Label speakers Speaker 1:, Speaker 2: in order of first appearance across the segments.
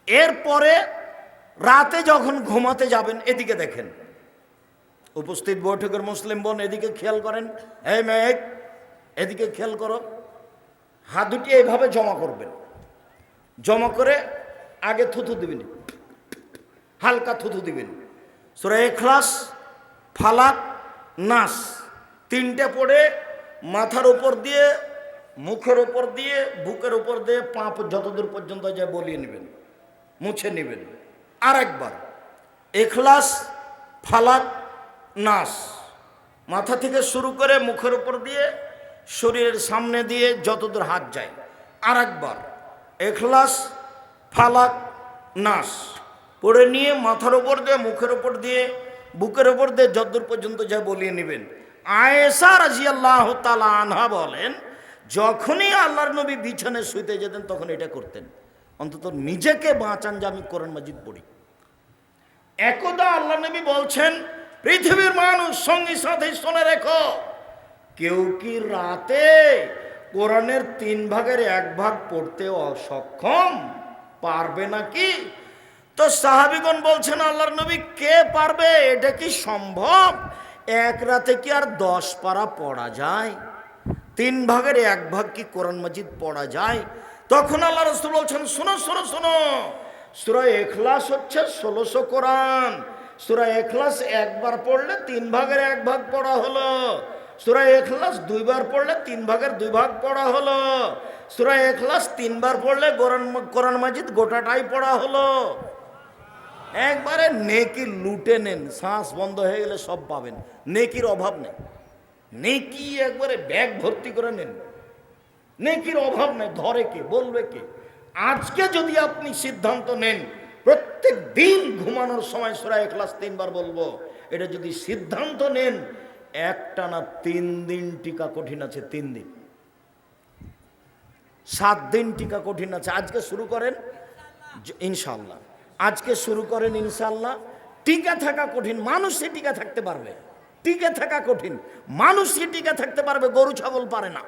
Speaker 1: এরপরে রাতে যখন ঘুমাতে যাবেন, এদিকে দেখেন, উপস্থিত বৈঠকের মুসলিম বোন এদিকে খেয়াল করেন, এই মেঘ এদিকে খেয়াল করো। হাত দুটি এইভাবে জমা করবেন, জমা করে আগে থুথু দিবেন, হালকা থুথু দিবেন। সূরা ইখলাস, ফালাক, নাস তিনটে পড়ে মাথার উপর দিয়ে, মুখের উপর দিয়ে, বুকের উপর দিয়ে, পা যতদূর পর্যন্ত যায় বলিয়ে নেবেন, মুছে নেবেন। আর একবার ইখলাস, ফালাক, নাস মাথা থেকে শুরু করে মুখের উপর দিয়ে, শরীরের সামনে দিয়ে যতদূর হাত যায়। আর একবার ইখলাস, ফালাক, নাস পড়ে নিয়ে মাথার উপর দিয়ে, মুখের উপর দিয়ে, বুকের উপর দিয়ে যতদূর পর্যন্ত যায় বলিয়ে নেবেন। আয়েশা রাদিয়াল্লাহু তাআলা আনহা বলেন, যখনই আল্লাহর নবী বিছানায় শুইতে যেতেন তখন এটা করতেন, অন্তত নিজেকে বাঁচান যে আমি কোরআন মাজিদ পড়ি। একদা আল্লাহ নবী বলছেন, পৃথিবীর মানুষ সঙ্গী সাথে শুনে রেখো, কেউ কি রাতে কোরআনের 3 ভাগের 1 ভাগ পড়তে অসক্ষম পারবে নাকি? তো সাহাবীগণ বলছেন, আল্লাহর নবী কে পারবে? এটা কি সম্ভব? এক রাতে কি আর 10 পারা পড়া যায়? 3 ভাগের 1 ভাগ কি কোরআন মাজিদ পড়া যায়? তখন আল্লাহ রাসূল বলছেন, শোনো শোনো শোনো, সূরা ইখলাস হচ্ছে 1600 কোরআন। সূরা ইখলাস একবার পড়লে 3 ভাগের 1 ভাগ পড়া হলো। সূরা ইখলাস 2 বার পড়লে 3 ভাগের 2 ভাগ পড়া হলো। সূরা ইখলাস 3 বার পড়লে কোরআন মাজিদ গোটাটাই পড়া হলো। একবারে নেকি লুটে নেন, শ্বাস বন্ধ হয়ে গেলে সব পাবেন, নেকির অভাব নেই। নেকি একবারে ব্যাগ ভর্তি করে নেন, নেকির অভাব নেই। ধরে কে, বলবে কে? আজকে যদি আপনি সিদ্ধান্ত নেন প্রত্যেক দিন ঘুমানোর সময় সূরা ইখলাস 3 বার বলবো, এটা যদি সিদ্ধান্ত নেন, একটানা 3 দিন টিকা কঠিন আছে। 3 দিন, 7 দিন টিকা কঠিন আছে। আজকে শুরু করেন ইনশাআল্লাহ, আজকে শুরু করেন ইনশাআল্লাহ। টিকা থাকা কঠিন, মানুষই টিকা থাকতে পারবে। টিকে থাকা কঠিন, মানুষই টিকে থাকতে পারবে, গরু ছাগল পারে না।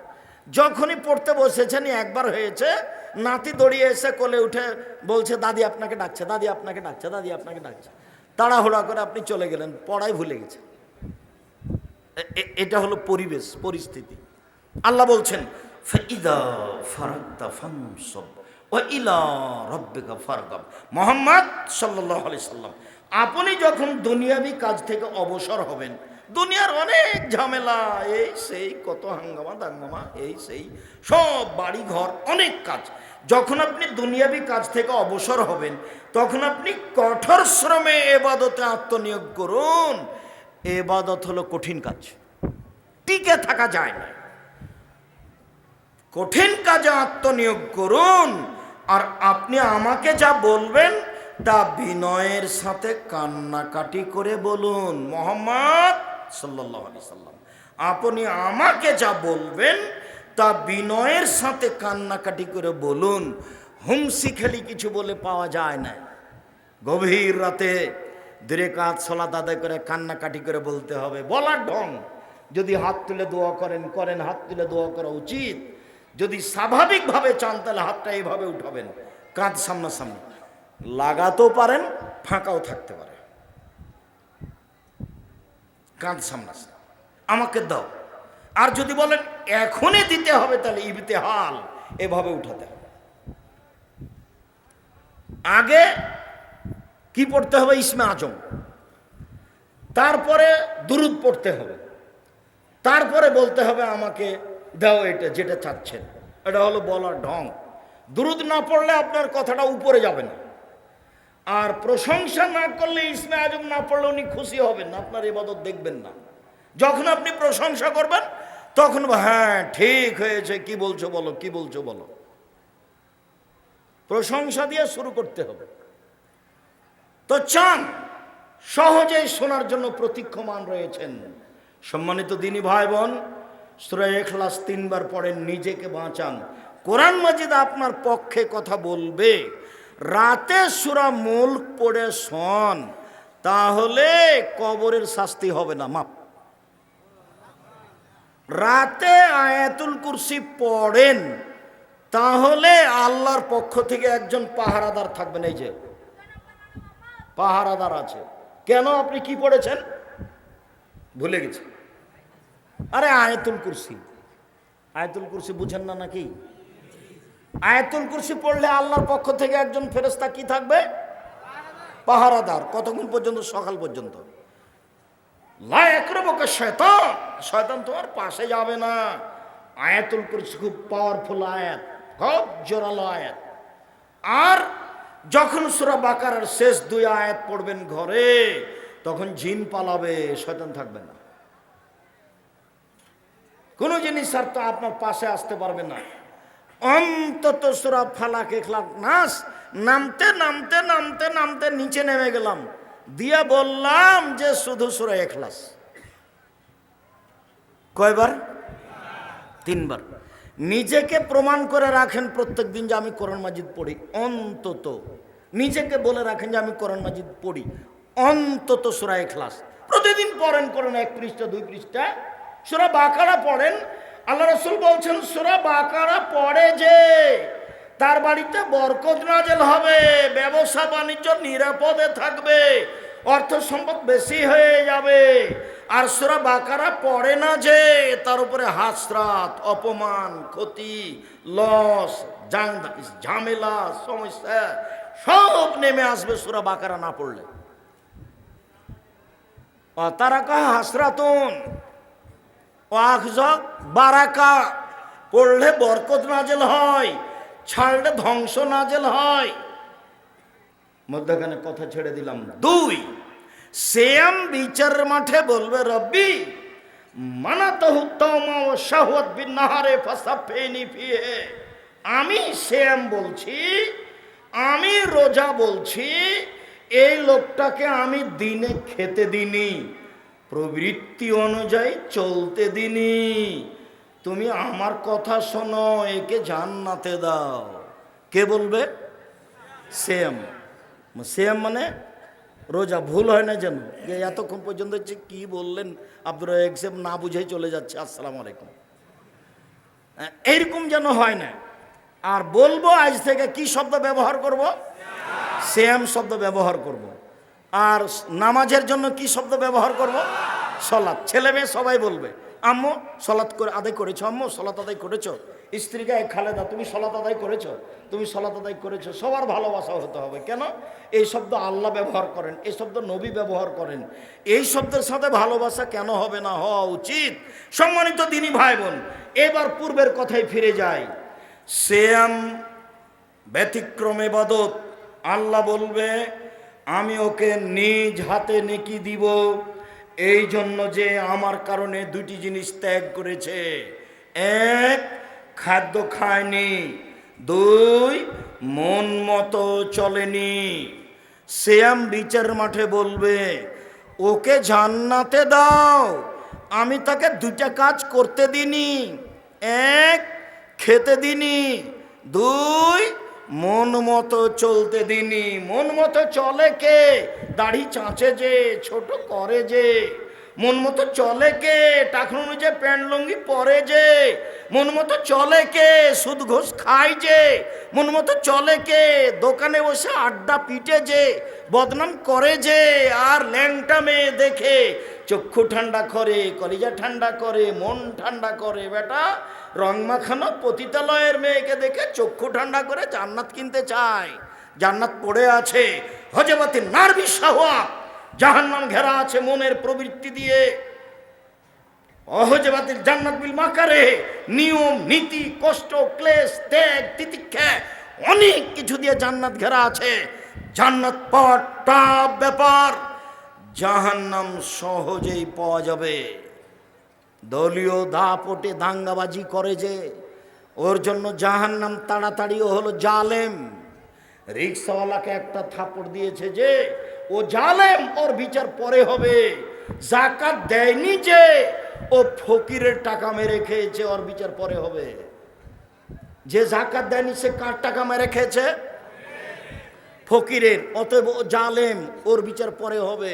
Speaker 1: যখনই পড়তে বসেছেন, একবার হয়েছে, নাতি দড়িয়ে এসে কোলে উঠে বলছে, দাদি আপনাকে ডাকছে, দাদি আপনাকে ডাকছে, দাদি আপনাকে ডাকছে। তাড়াহুড়া করে আপনি চলে গেলেন, পড়াই ভুলে গেছে। এটা হলো পরিবেশ, পরিস্থিতি। আল্লাহ বলছেন, ফাইদা ফারাগতা ফানসব ওয়া ইলা রাব্বিকা ফারগাব। মুহাম্মদ সাল্লাল্লাহু আলাইহি সাল্লাম, আপনি যখন দুনিয়াবি কাজ থেকে অবসর হবেন, দুনিয়ার অনেক ঝামেলা, এই সেই কত হাঙ্গামা দাঙ্গামা, এই সেই সব বাড়ি ঘর অনেক কাজ, যখন আপনি দুনিয়াবি কাজ থেকে অবসর হবেন, তখন আপনি কঠোর শ্রমে ইবাদতে আত্মনিয়োগ করুন। ইবাদত হলো কঠিন কাজ, টিকে থাকা যায় না। কঠিন কাজে আত্মনিয়োগ করুন। আর আপনি আমাকে যা বলবেন তা বিনয়ের সাথে কান্নাকাটি করে বলুন। মুহাম্মদ সাল্লাল্লাহু আলাইহি সাল্লাম, আপনি আমাকে যা বলবেন তা বিনয়ের সাথে কান্নাকাটি করে বলুন। হুমসি খেলি কিছু বলে পাওয়া যায় না। গভীর রাতে 2 রাকাত সালাত আদায় করে কান্নাকাটি করে বলতে হবে, বলার ঢং। যদি হাত তুলে দোয়া করেন, করেন, হাত তুলে দোয়া করা উচিত। যদি স্বাভাবিকভাবে চান তাহলে হাতটা এইভাবে উঠাবেন, কাঁধ সামনাসামনি, লাগাতেও পারেন, ফাঁকাও থাকতে পারে, কাঁধ সামনাসামনি, আমাকে দাও। আর যদি বলেন এখনই দিতে হবে, তাহলে ইবতিহাল, এভাবে উঠাতে হবে। আগে কি পড়তে হবে? ইসমে আজম, তারপরে দুরুদ পড়তে হবে, তারপরে বলতে হবে আমাকে দাও এটা যেটা চাচ্ছেন। এটা হলো বলার ঢং। দুরুদ না পড়লে আপনার কথাটা উপরে যাবে না। আর প্রশংসা না করলে, ইসমে আজম না পড়লে উনি খুশি হবেন না, আপনার ইবাদত দেখবেন না। যখন আপনি প্রশংসা করবেন তখন হ্যাঁ ঠিক হয়েছে, কি বলছো বলো, কি বলছো বলো। প্রশংসা দিয়ে শুরু করতে হবে। তো চান সহজেই শোনার জন্য প্রতীক্ষমান রয়েছেন। সম্মানিত দিনী ভাই বোন, সূরা ইখলাস 3 বার পড়েন, নিজেকে বাঁচান। কোরআন মাজিদ আপনার পক্ষে কথা বলবে। রাতে সূরা মুলক পড়ে শোন, তাহলে কবরের শাস্তি হবে না, মাপ। রাতে আয়াতুল কুরসি পড়েন, তাহলে আল্লাহর পক্ষ থেকে একজন পাহারাদার থাকবেন। এই যে পাহারাদার আছে। কেন? আপনি কি পড়েছেন? ভুলে গেছি। আরে আয়াতুল কুরসি। আয়াতুল কুরসি বুঝেন না নাকি? আয়াতুল কুরসি পড়লে আল্লাহর পক্ষ থেকে একজন ফেরেশতা কি থাকবে? পাহারাদার। কতক্ষণ পর্যন্ত? সকাল পর্যন্ত। লা ইয়াকরুবুকা শয়তান, শয়তান তোমার পাশে যাবে না। আয়াতুল কুরসি খুব পাওয়ারফুল আয়াত, খুব জোরালো আয়াত। আর যখন সূরা বাকারার শেষ 2 আয়াত পড়বেন ঘরে, তখন জিন পালাবে, শয়তান থাকবে না। কোন জিনিস আর তো আপনার পাশে আসতে পারবে না। অন্তত সূরা ফালাক, ইখলাস, নাস নামতে নামতে নামতে নামতে নিচে নেমে গেলাম, দিয়া বললাম যে শুধু সূরা ইখলাস। কয়বার? 3 বার। নিজেকে প্রমাণ করে রাখেন প্রত্যেক দিন যে আমি কোরআন মাজিদ পড়ি। অন্তত নিজেকে বলে রাখেন যে আমি কোরআন মাজিদ পড়ি, অন্তত সূরা ইখলাস প্রতিদিন পড়েন। করেন 1 পৃষ্ঠা 2 পৃষ্ঠা। সূরা বাকারা পড়েন। আল্লাহ রাসূল বলছেন সূরা বাকারা পড়ে যে তার বাড়িতে বরকত নাযিল হবে, ব্যবসা বাণিজ্য নিরাপদে থাকবে, অর্থ সম্পদ বেশি হয়ে যাবে। আর সূরা বাকারা পড়ে না যে তার উপরে হাসরাত, অপমান, ক্ষতি, লস, ঝামেলা, সমস্যা সব নেমে আসবে সূরা বাকারা না পড়লে। তারাকা হাসরাতুন ওয়াখজক বারাকা, পড়লে বরকত নাযিল হয়, ছাড়লে ধ্বংস নাযিল হয়। মধ্যখানে কথা ছেড়ে দিলাম। 2, সিয়াম বিচারের মাঠে বলবে রব্বি মানাতাহু তাওমা ওয়া শাহওয়াত বিন নাহারে ফাসাফিনি ফিহে। আমি সিয়াম বলছি, আমি রোজা বলছি, এই লোকটাকে আমি দিনে খেতে দিনি, প্রবৃত্তি অনুযায়ী চলতে দিনি। তুমি আমার কথা শোনো, একে জান্নাতে দাও। কে বলবে? সিয়াম। সিয়াম মানে রোজা। ভুল হয় না যেন, যে এতক্ষণ পর্যন্ত হচ্ছে কি বললেন আব্দুর রাজ্জাক সাহেব, না বুঝেই চলে যাচ্ছে আসসালামু আলাইকুম, এইরকম যেন হয় না। আর বলবো আজ থেকে কি শব্দ ব্যবহার করব? সিয়াম শব্দ ব্যবহার করব। আর নামাজের জন্য কি শব্দ ব্যবহার করব? সলাত। ছেলে মেয়ে সবাই বলবে আম্মু সলাত করে আদায় করেছো, আম্মু সলাত আদায় করেছো। স্ত্রীকে খালেদা তুমি সলাত আদায় করেছো, তুমি সলাত আদায় করেছো। সবার ভালোবাসা হতে হবে। কেন? এই শব্দ আল্লাহ ব্যবহার করেন, এই শব্দ নবী ব্যবহার করেন। এই শব্দের সাথে ভালোবাসা কেন হবে না? হওয়া উচিত। সম্মানিত দিনী ভাই বোন, এবার পূর্বের কথায় ফিরে যাই। সিয়াম ব্যতিক্রম ইবাদত। আল্লাহ বলবে আমি ওকে নিজ হাতে নেকি দিব, এই জন্য যে আমার কারণে 2টি জিনিস ত্যাগ করেছে। 1, খাদ্য খায়নি, 2, মন মতো চলেনি। সিয়াম বিচারের মাঠে বলবে ওকে জান্নাতে দাও, আমি তাকে 2টা কাজ করতে দিনি। 1, খেতে দিনি, 2, মন মতো চলতে দিনি। মন মতো চলে কে? দাড়ি চাঁচে যে, ছোট করে যে। মন মতো চলে কে? টাকা অনুযায়ী প্যান্ট লুঙ্গি পরে যে। মন মতো চলে কে? সুদ ঘোষ খায় যে। মন মতো চলে কে? দোকানে বসে আড্ডা পিটে যে, বদনাম করে যে। আর ল্যাংটা মেয়ে দেখে চক্ষু ঠান্ডা করে, কলিজা ঠান্ডা করে, মন ঠান্ডা করে। বেটা রং মাখানো পতিতালয়ের মেয়েকে দেখে চক্ষু ঠান্ডা করে জান্নাত কিনতে চায়। জান্নাত পড়ে আছে হজবাতি নারবি শাহওয়াত, জাহান্নাম ঘেরা আছে মনের প্রবৃত্তি দিয়ে। অহজবাতিল জান্নাত বিল মাকারে, নিয়ম নীতি, কষ্ট, ক্লেশ, ত্যাগ, তিতিক্ষা, অনেক কিছু দিয়ে জান্নাত ঘেরা আছে। জান্নাত পাওয়া টাফ ব্যাপার, জাহান্নাম সহজেই পাওয়া যাবে। দলীয় দাপটে দাঙ্গাবাজি করে যে, ওর জন্য জাহান্নাম তাড়াতাড়িও হলো জালেম। রিক্সাওয়ালাকে একটা থাপড় দিয়েছে যে, ও জালেম, ওর বিচার পরে হবে। যাকাত দেয়নি যে, ও ফকিরের টাকা মেরে খেয়েছে, ওর বিচার পরে হবে। যে যাকাত দেয়নি সে কার টাকা মেরে খেয়েছে? ফকিরের। অতএব ও জালেম, ওর বিচার পরে হবে।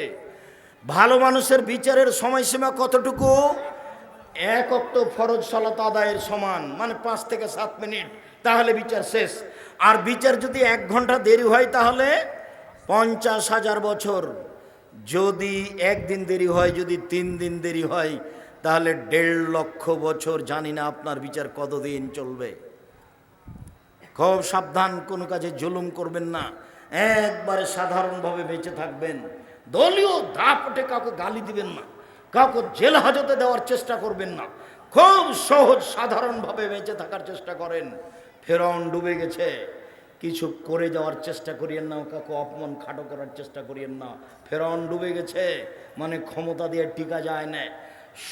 Speaker 1: ভালো মানুষের বিচারের সময়সীমা কতটুকু? 1 ওয়াক্ত ফরজ সালাত আদায়ের সমান, মানে 5 থেকে 7 মিনিট। তাহলে বিচার শেষ। আর বিচার যদি 1 ঘন্টা দেরি হয় তাহলে 50,000 বছর, যদি 1 দিন দেরি হয়, যদি 3 দিন দেরি হয় তাহলে 1.5 লক্ষ বছর। জানি না আপনার বিচার কতদিন চলবে। খুব সাবধান, কোনো কাজে জুলুম করবেন না, একবারে সাধারণভাবে বেঁচে থাকবেন। দলীয় দাপটে কাউকে গালি দিবেন না, কাউকে জেল হাজতে দেওয়ার চেষ্টা করবেন না, খুব সহজ সাধারণভাবে বেঁচে থাকার চেষ্টা করেন। ফেরাউন ডুবে গেছে, কিছু করে যাওয়ার চেষ্টা করিয়েন না, কাউকে অপমান খাটো করার চেষ্টা করিয়েন না। ফেরাউন ডুবে গেছে মানে ক্ষমতা দিয়ে টিকা যায় না।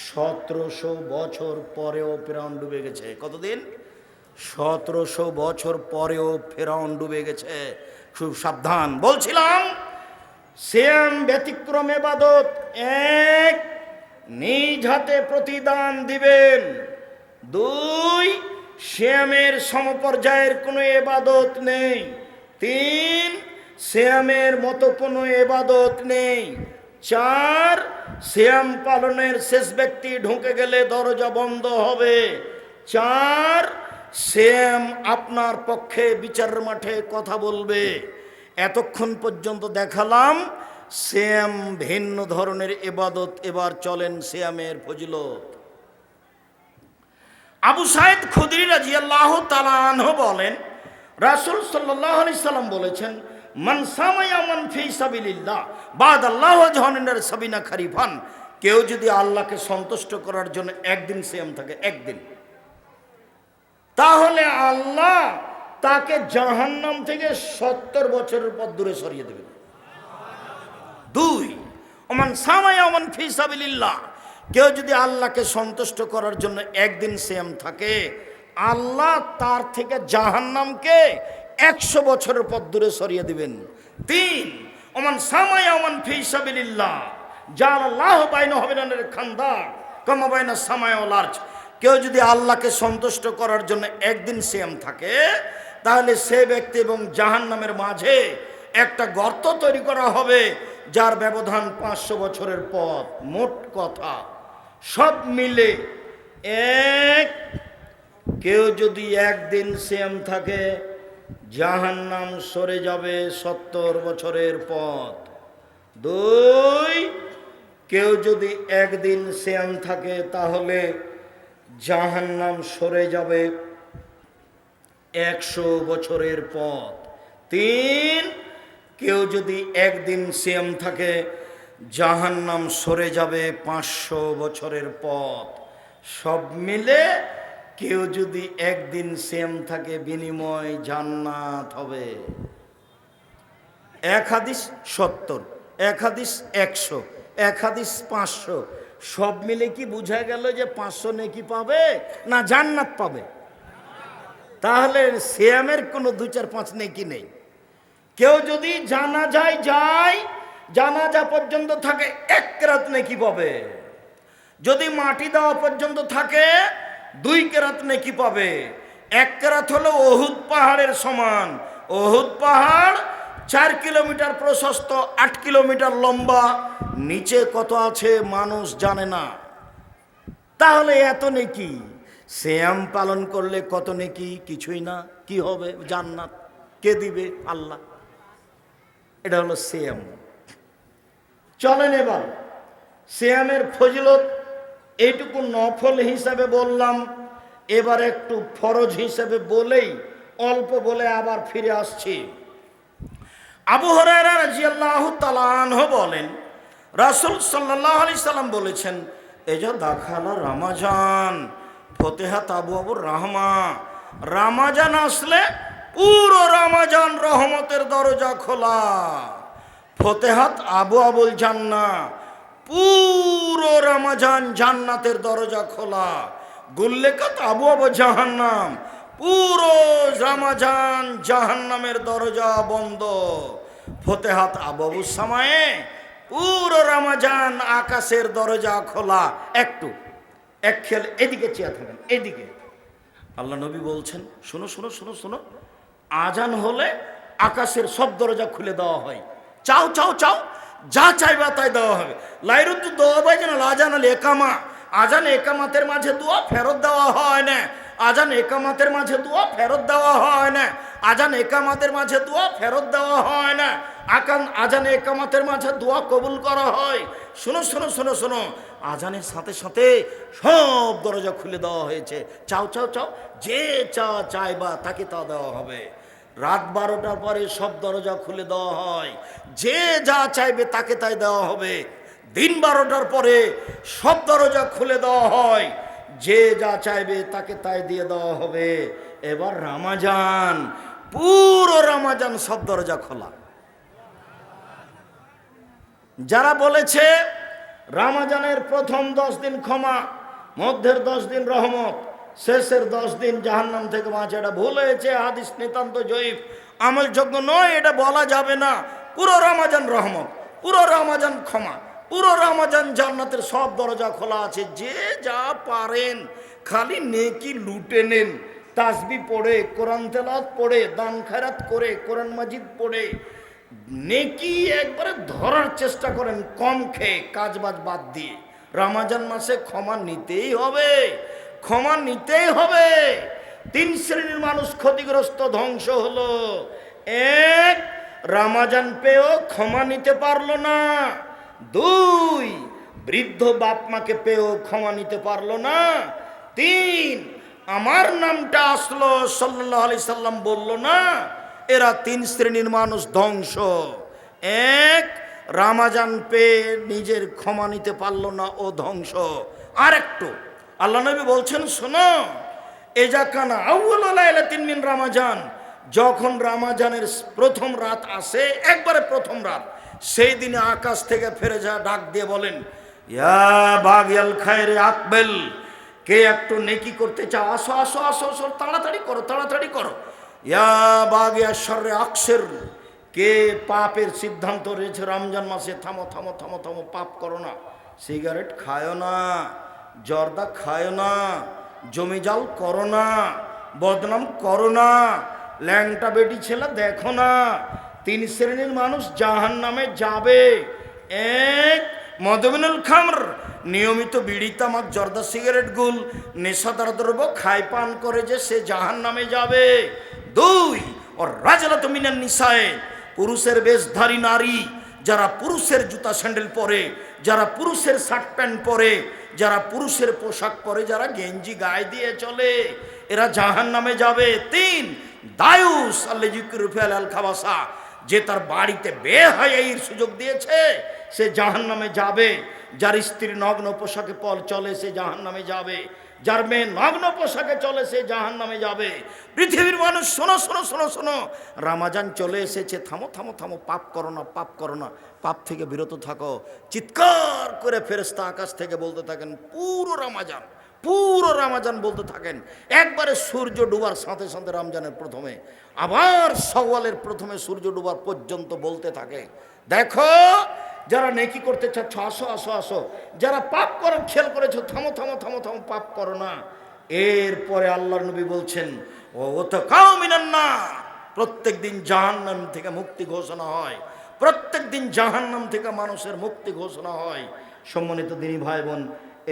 Speaker 1: 1700 বছর পরেও ফেরাউন ডুবে গেছে। কতদিন? 1700 বছর পরেও ফেরাউন ডুবে গেছে। খুব সাবধান। বলছিলাম সিয়াম ব্যতিক্রম ইবাদত। 1, নিজ হাতে প্রতিদান দিবেন। 2, সিয়ামের সমপর্যায়ের কোনো ইবাদত নেই। 3, সিয়ামের মতো কোনো ইবাদত নেই। 4, সিয়াম পালনের শেষ ব্যক্তি ঢুকে গেলে দরজা বন্ধ হবে। 4, সিয়াম আপনার পক্ষে বিচারের মাঠে কথা বলবে। এতক্ষণ পর্যন্ত দেখালাম সিয়াম ভিন্ন ধরনের ইবাদত। এবার চলেন সিয়ামের ফজিলত। আবু সাইদ খুদরি রাদিয়াল্লাহু তাআলা আনহু বলেন, রাসূল সাল্লাল্লাহু আলাইহি সাল্লাম বলেছেন, মান সামা ইয়ামান ফি সাবিলিল্লাহ বাদাল্লাহু জাহান্নামের সাবিনা খারিফান। কেউ যদি আল্লাহকে সন্তুষ্ট করার জন্য 1 দিন সিয়াম থাকে, 1 দিন, তাহলে আল্লাহ তাকে জাহান্নাম থেকে 70 বছরের পথ দূরে সরিয়ে দেবেন। 2, ওমান সামা ইয়ামান ফি সাবিলিল্লাহ। কেউ যদি আল্লাহকে সন্তুষ্ট করার জন্য 1 দিন সিয়াম থাকে, আল্লাহ তার থেকে জাহান্নামকে 100 বছরের পথ দূরে সরিয়ে দিবেন। 3, ওমান সামা ইয়ামান ফি সাবিলিল্লাহ জাআলাল্লাহু বাইনা হাবিনানের খান্দাক কামা বাইনা সামাই ওয়াল আরজ। কেউ যদি আল্লাহকে সন্তুষ্ট করার জন্য 1 দিন সিয়াম থাকে, তাহলে সে ব্যক্তি এবং জাহান্নামের মাঝে একটা গর্ত তৈরি করা হবে, যার ব্যবধান 500 বছরের পথ। মোট কথা সব মিলে 1, কেউ যদি 1 দিন সিয়াম থাকে, জাহান্নাম সরে যাবে 70 বছরের পথ। 2, কেউ যদি 1 দিন সিয়াম থাকে, তাহলে জাহান্নাম সরে যাবে 100 বছরের পথ। 3, কেউ যদি 1 দিন সিয়াম থাকে, জাহান্নাম সরে যাবে 500 বছরের পথ। সব মিলে কেউ যদি 1 দিন সিয়াম থাকে, বিনিময় জান্নাত হবে। 1 হাদিস 70, 1 হাদিস 100, 1 হাদিস 500। সব মিলে কি বোঝা গেল যে 500 নেকি পাবে না জান্নাত পাবে? তাহলে সিয়ামের কোনো 2, 4, 5 নেকি নেই। কেউ যদি জানাজায় যায়, জানাজা পর্যন্ত থাকে, 1 কেরাত নেকি পাবে। যদি মাটি দেওয়া পর্যন্ত থাকে, 2 কেরাত নেকি পাবে। 1 কেরাত হলো ওহুদ পাহাড়ের সমান। ওহুদ পাহাড় 4 কিলোমিটার প্রশস্ত, 8 কিলোমিটার লম্বা। নিচে কত আছে মানুষ জানে না। তাহলে এত নেকি, সিয়াম পালন করলে কত নেকি? কিছুই না। কি হবে? জান্নাত। কে দিবে? আল্লাহ। এটা হলো সিয়াম। চলেন এবার সিয়ামের ফজিলত এইটুকু নফল হিসাবে বললাম, এবার একটু ফরজ হিসাবে বলেই অল্প বলে আবার ফিরে আসছি। আবু হুরায়রা রাদিয়াল্লাহু তাআলা আনহু বলেন, রাসূল সাল্লাল্লাহু আলাইহি সাল্লাম বলেছেন, এজা দাখালা রমাজান ফতিহাত আবওয়াবুর রাহমা। রমাজান আসলে পুরো রমাজান রহমতের দরজা খোলা। ফতিহাত আবওয়াবুল জান্নাহ, পুরো রমাজান জান্নাতের দরজা খোলা। গুল্লেকাত আবওয়াবু জাহান্নাম, পুরো রমাজান জাহান্নামের দরজা বন্ধ। ফতিহাত আবওয়াবুস সামায়ে, পুরো রমাজান আকাশের দরজা খোলা। একটু এক খেয়াল, এদিকে চেয়ে থাকেন, এদিকে। আল্লাহ নবী বলছেন, শোনো শোনো শোনো শোনো, আজান হলে আকাশের সব দরজা খুলে দেওয়া হয়। চাও চাও চাও, যা চাইবা তাই দেওয়া হবে। লাইরুদ্দু দোয়া বাই যেন আজান আল একামা, আজান একামাতের মাঝে দোয়া ফেরত দেওয়া হয় না। আজান একামাতের মাঝে দোয়া ফেরত দেওয়া হয় না, আজান একামাতের মাঝে দোয়া ফেরত দেওয়া হয় না, আজান একামাতের মাঝে দোয়া কবুল করা হয়। শোনো শোনো শোনো শোনো, আজানের সাথে সাথে সব দরজা খুলে দেওয়া হয়েছে। চাও চাও চাও, যে চা চাইবা তাকে তা দেওয়া হবে। রাত 12টার পরে সব দরজা খুলে দেওয়া হয়, যে যা চাইবে তাকে তাই দেওয়া হবে। দিন 12টার পরে সব দরজা খুলে দেওয়া হয়, যে যা চাইবে তাকে তাই দিয়ে দেওয়া হবে। এবার রমাজান, পুরো রমাজান সব দরজা খোলা। যারা বলেছে রমাজানের প্রথম 10 দিন ক্ষমা, মধ্যের 10 দিন রহমত, শেষের 10 দিন জাহান্নাম থেকে বাঁচা, এটা ভুল হয়েছে। হাদিস নিতান্ত জয়ীফ, আমলযোগ্য নয়, এটা বলা যাবে না। পুরো রমাজান রহমত, পুরো রমাজান ক্ষমা, পুরো রমাজান জান্নাতের সব দরজা খোলা আছে। যে যা পারেন খালি নেকি লুটে নেন, তাসবি পড়ে, কোরআন তেলাওয়াত পড়ে, দান খয়রাত করে, কোরআন মাজিদ পড়ে নেকি একবারে ধরার চেষ্টা করেন, কম খেয়ে কাজবাজ বাদ দিয়ে। রমজান মাসে ক্ষমা নিতেই হবে, ক্ষমা নিতেই হবে। 3 শ্রেণীর মানুষ ক্ষতিগ্রস্ত, ধ্বংস হলো। 1, রমজান পেয়েও ক্ষমা নিতে পারলো না। 2, বৃদ্ধ বাপ মাকে পেয়েও ক্ষমা নিতে পারলো না। 3, আমার নামটা আসলো সাল্লাল্লাহু আলাইহি সাল্লাম বললো না। এরা 3 শ্রেণীর মানুষ ধ্বংস। 1, রমজান পেয়ে নিজের ক্ষমা নিতে পারলো না, ও ধ্বংস। আর একটু আল্লাহ নবী বলছেন, শোনো, এজা কানা আউয়ালু লাইলাতিন মিন রমাজান, যখন রমাজানের প্রথম রাত আসে, একবারে প্রথম রাত, সেই দিনে আকাশ থেকে ফেরেশতা ডাক দিয়ে বলেন, ইয়া বাগিয়াল খায়রে আকবেল, কে একটু নেকি করতে চাও, আসো আসো আসো আসো, তাড়াতাড়ি করো তাড়াতাড়ি করো। ইয়া বাগিয়া শর্রে আকসের, কে পাপের সিদ্ধান্ত রয়েছে রমজান মাসে, থামো থামো থামো থামো, পাপ করো না, সিগারেট খায়ো না, জর্দা খায়ো না, জমিজাল করো না, বদনাম করো না, ল্যাংটা বেটি ছেলে দেখো না। 3 শ্রেণীর মানুষ জাহান্নামে যাবে। 1, মদমিনুল খামর, নিয়মিত বিড়ি তামাক জর্দা সিগারেট গুল নেশাদার দ্রব্য খায় পান করে যে সে জাহান্নামে যাবে। 2, ও রাজলাতু মিনান নিসায়ে, পুরুষের বেশধারী নারী, যারা পুরুষের জুতা স্যান্ডেল পরে, যারা পুরুষের শার্ট প্যান্ট পরে, যারা পুরুষের পোশাক পরে, যারা গেঞ্জি গায়ে দিয়ে চলে, এরা জাহান্নামে যাবে। 3, দায়ুস আল খাবাসা, যে তার বাড়িতে বেহায়াইর সুযোগ দিয়েছে সে জাহান্নামে যাবে। যার স্ত্রী নগ্ন পোশাকে চলে সে জাহান্নামে যাবে, যার মেয়ে নগ্ন পোশাকে চলে সে জাহান্নামে যাবে। পৃথিবীর মানুষ শোনো শোনো শোনো শোনো, রমজান চলে এসেছে, থামো থামো থামো, পাপ করো না, পাপ করো না, পাপ থেকে বিরত থাকো। চিৎকার করে ফেরেশতা আকাশ থেকে বলতে থাকেন, পুরো রমজান, পুরো রমজান বলতে থাকেন। একবারে সূর্য ডুবার সাথে সাথে রমজানের প্রথমে, আবার শাওয়ালের প্রথমে সূর্য ডুবার পর্যন্ত বলতে থাকে, দেখো যারা নেকি করতে চাচ্ছ আসো আসো আসো, যারা পাপ করার খেয়াল করেছো থামো থামো থামো থামো, পাপ করো না। এরপরে আল্লাহর নবী বলছেন, ও তো কাও মিনান না, প্রত্যেক দিন জাহান্নাম থেকে মুক্তি ঘোষণা হয়, প্রত্যেক দিন জাহান্নাম থেকে মানুষের মুক্তি ঘোষণা হয়। সম্মানিত দিনী ভাই বোন,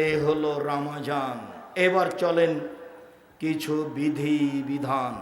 Speaker 1: এ হলো রমজান। এবার চলেন কিছু বিধি বিধান।